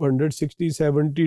460-70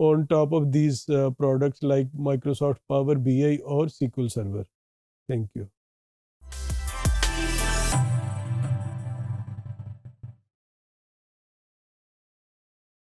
on top of these products like Microsoft Power BI or SQL Server. Thank you.